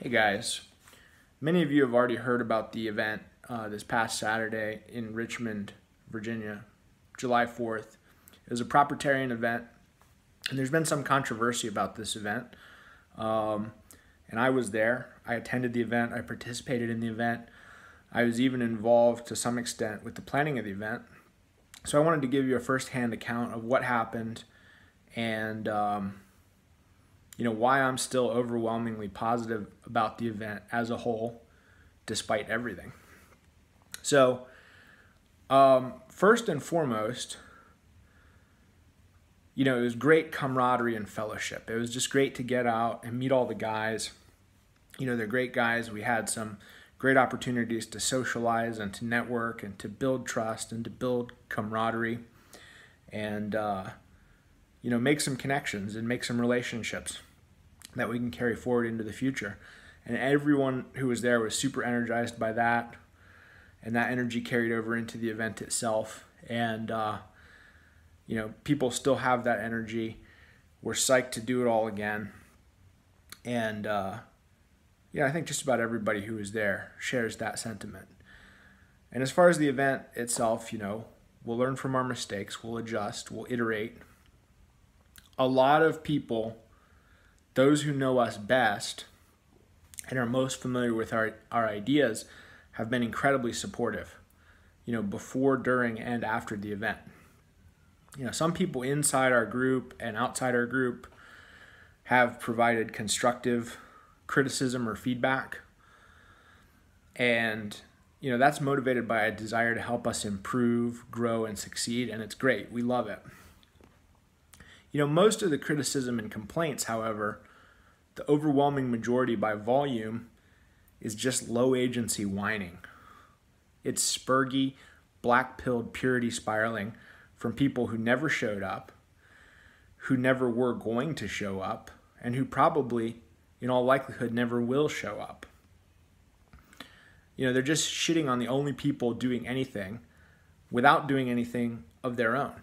Hey guys, many of you have already heard about the event this past Saturday in Richmond, Virginia, July 4th. It was a Propertarian event, and there's been some controversy about this event. And I was there. I attended the event. I participated in the event. I was even involved to some extent with the planning of the event. So I wanted to give you a first-hand account of what happened and why I'm still overwhelmingly positive about the event as a whole, despite everything. So, first and foremost, it was great camaraderie and fellowship. It was just great to get out and meet all the guys. They're great guys. We had some great opportunities to socialize and to network and to build trust and to build camaraderie and, make some connections and make some relationships that we can carry forward into the future. And everyone who was there was super energized by that, and that energy carried over into the event itself. And people still have that energy. We're psyched to do it all again. And I think just about everybody who was there shares that sentiment. And as far as the event itself, we'll learn from our mistakes, we'll adjust, we'll iterate. A lot of people, those who know us best and are most familiar with our ideas, have been incredibly supportive, before, during, and after the event. Some people inside our group and outside our group have provided constructive criticism or feedback. And, that's motivated by a desire to help us improve, grow, and succeed, and it's great. We love it. Most of the criticism and complaints, however, the overwhelming majority by volume, is just low agency whining. It's spurgy, black-pilled purity spiraling from people who never showed up, who never were going to show up, and who probably, in all likelihood, never will show up. They're just shitting on the only people doing anything without doing anything of their own.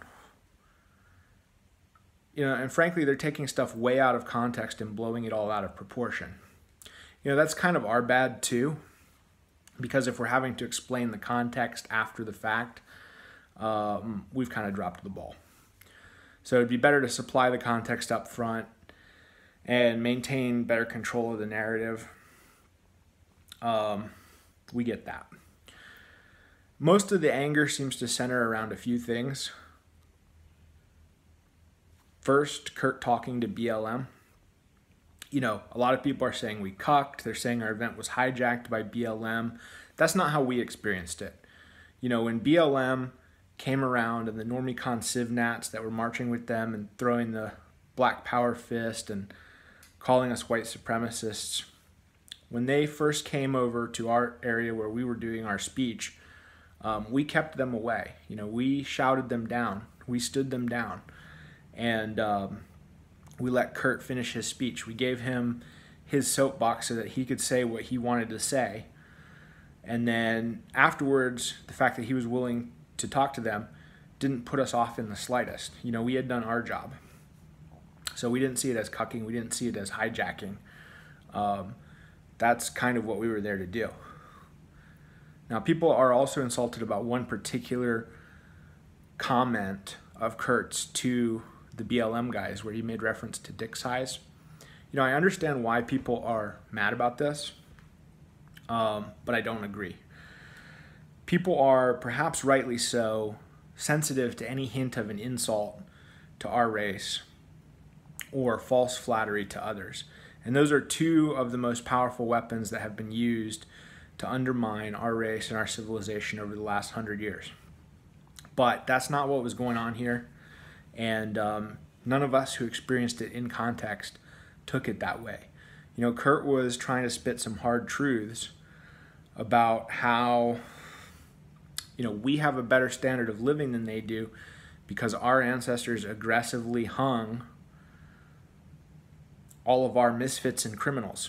And frankly, they're taking stuff way out of context and blowing it all out of proportion. That's kind of our bad too, because if we're having to explain the context after the fact, we've kind of dropped the ball. So it'd be better to supply the context up front and maintain better control of the narrative. We get that. Most of the anger seems to center around a few things. First, Kurt talking to BLM. A lot of people are saying we cucked. They're saying our event was hijacked by BLM. That's not how we experienced it. When BLM came around and the Normicon Civnats that were marching with them and throwing the Black Power fist and calling us white supremacists, when they first came over to our area where we were doing our speech, we kept them away. We shouted them down. We stood them down. And we let Kurt finish his speech. We gave him his soapbox so that he could say what he wanted to say. And then afterwards, the fact that he was willing to talk to them didn't put us off in the slightest. We had done our job. So we didn't see it as cucking. We didn't see it as hijacking. That's kind of what we were there to do. Now, people are also insulted about one particular comment of Kurt's to the BLM guys where he made reference to dick size. I understand why people are mad about this, but I don't agree. People are, perhaps rightly so, sensitive to any hint of an insult to our race or false flattery to others. And those are two of the most powerful weapons that have been used to undermine our race and our civilization over the last 100 years. But that's not what was going on here. And none of us who experienced it in context took it that way. Kurt was trying to spit some hard truths about how, we have a better standard of living than they do because our ancestors aggressively hung all of our misfits and criminals.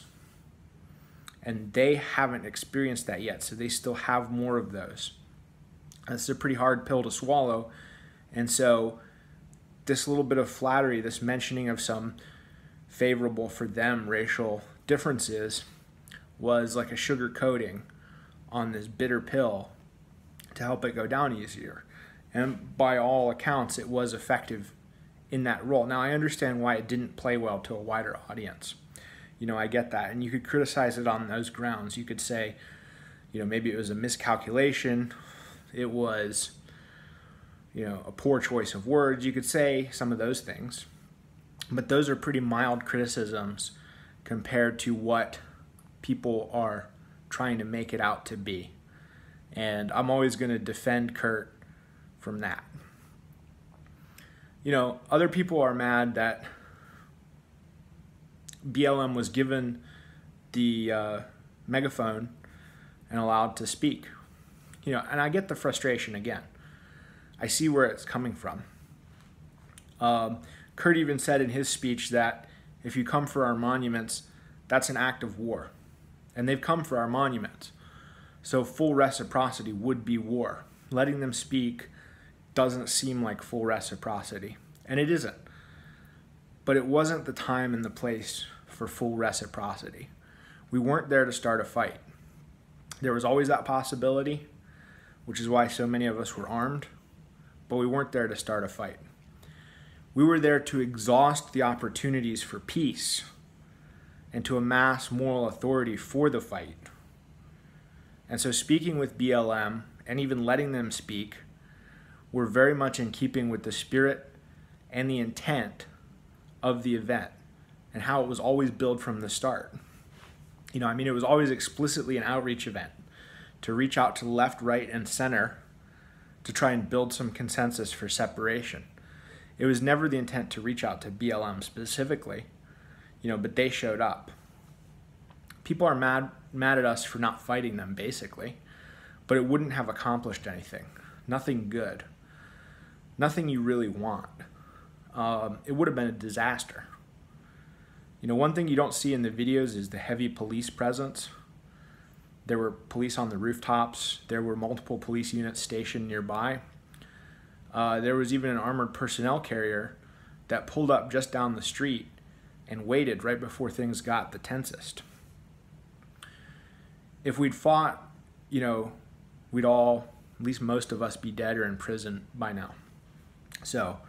And they haven't experienced that yet, so they still have more of those. That's a pretty hard pill to swallow. And so this little bit of flattery, this mentioning of some favorable for them racial differences, was like a sugar coating on this bitter pill to help it go down easier. And by all accounts, it was effective in that role. Now, I understand why it didn't play well to a wider audience. I get that. And you could criticize it on those grounds. You could say, maybe it was a miscalculation. It was, a poor choice of words. You could say some of those things. But those are pretty mild criticisms compared to what people are trying to make it out to be. And I'm always going to defend Kurt from that. Other people are mad that BLM was given the megaphone and allowed to speak. And I get the frustration again. I see where it's coming from. Kurt even said in his speech that if you come for our monuments, that's an act of war. And they've come for our monuments. So full reciprocity would be war. Letting them speak doesn't seem like full reciprocity. And it isn't. But it wasn't the time and the place for full reciprocity. We weren't there to start a fight. There was always that possibility, which is why so many of us were armed, but we weren't there to start a fight. We were there to exhaust the opportunities for peace and to amass moral authority for the fight. And so speaking with BLM and even letting them speak were very much in keeping with the spirit and the intent of the event and how it was always billed from the start. It was always explicitly an outreach event to reach out to the left, right, and center to try and build some consensus for separation. It was never the intent to reach out to BLM specifically, but they showed up. People are mad at us for not fighting them, basically, but it wouldn't have accomplished anything. Nothing good. Nothing you really want. It would have been a disaster. One thing you don't see in the videos is the heavy police presence. There were police on the rooftops. There were multiple police units stationed nearby. There was even an armored personnel carrier that pulled up just down the street and waited right before things got the tensest. If we'd fought, we'd all, at least most of us, be dead or in prison by now. So,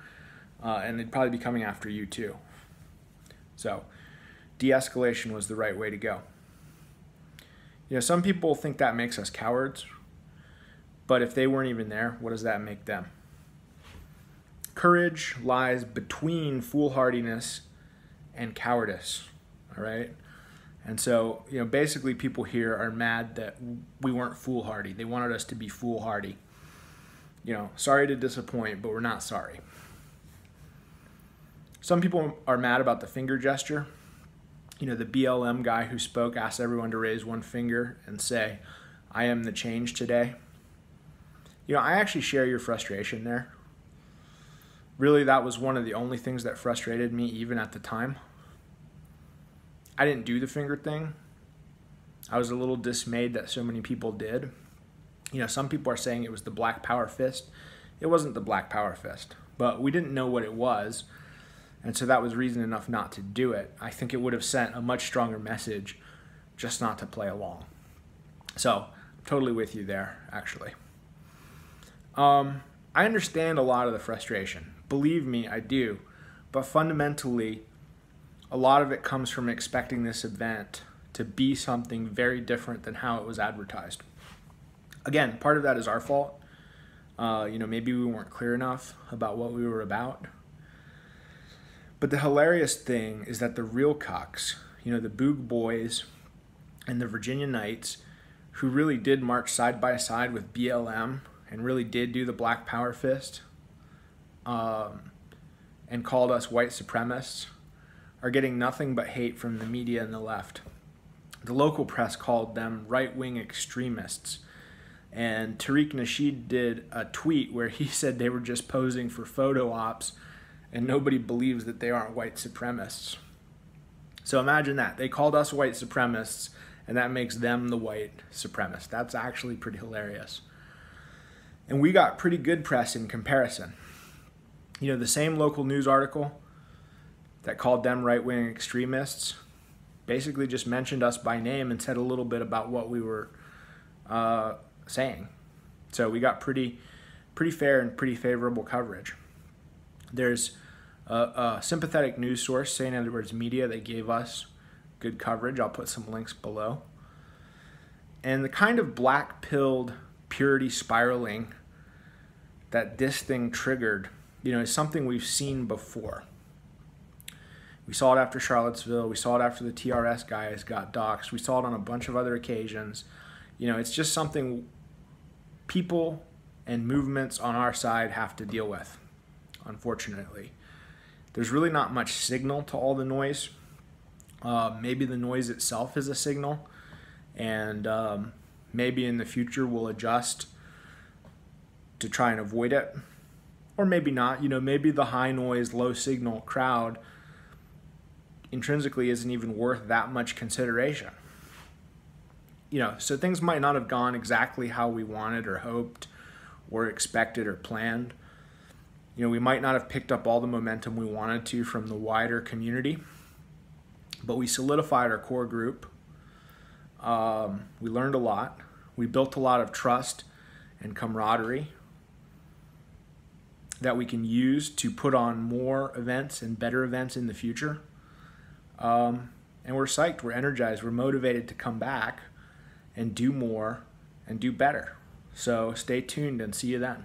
and they'd probably be coming after you too. So, de-escalation was the right way to go. Some people think that makes us cowards, but if they weren't even there, what does that make them? Courage lies between foolhardiness and cowardice, all right? And so, basically people here are mad that we weren't foolhardy. They wanted us to be foolhardy. Sorry to disappoint, but we're not sorry. Some people are mad about the finger gesture. The BLM guy who spoke asked everyone to raise one finger and say, "I am the change today." I actually share your frustration there. Really, that was one of the only things that frustrated me even at the time. I didn't do the finger thing. I was a little dismayed that so many people did. Some people are saying it was the Black Power fist. It wasn't the Black Power fist, but we didn't know what it was. And so that was reason enough not to do it. I think it would have sent a much stronger message just not to play along. So, I'm totally with you there, actually. I understand a lot of the frustration. Believe me, I do. But fundamentally, a lot of it comes from expecting this event to be something very different than how it was advertised. Again, part of that is our fault. Maybe we weren't clear enough about what we were about. But the hilarious thing is that the real cucks, the Boog Boys and the Virginia Knights, who really did march side by side with BLM and really did do the Black Power fist and called us white supremacists, are getting nothing but hate from the media and the left. The local press called them right-wing extremists. And Tariq Nasheed did a tweet where he said they were just posing for photo ops and nobody believes that they aren't white supremacists. So imagine that. They called us white supremacists, and that makes them the white supremacists. That's actually pretty hilarious. And we got pretty good press in comparison. The same local news article that called them right-wing extremists basically just mentioned us by name and said a little bit about what we were saying. So we got pretty fair and pretty favorable coverage. There's a sympathetic news source, St. Edward's Media, that gave us good coverage. I'll put some links below. And the kind of black-pilled purity spiraling that this thing triggered, is something we've seen before. We saw it after Charlottesville. We saw it after the TRS guys got doxxed. We saw it on a bunch of other occasions. It's just something people and movements on our side have to deal with, unfortunately. There's really not much signal to all the noise. Maybe the noise itself is a signal, and maybe in the future we'll adjust to try and avoid it, or maybe not. Maybe the high noise, low signal crowd intrinsically isn't even worth that much consideration. So things might not have gone exactly how we wanted or hoped or expected or planned. We might not have picked up all the momentum we wanted to from the wider community, but we solidified our core group. We learned a lot. We built a lot of trust and camaraderie that we can use to put on more events and better events in the future. And we're psyched, we're energized, we're motivated to come back and do more and do better. So stay tuned and see you then.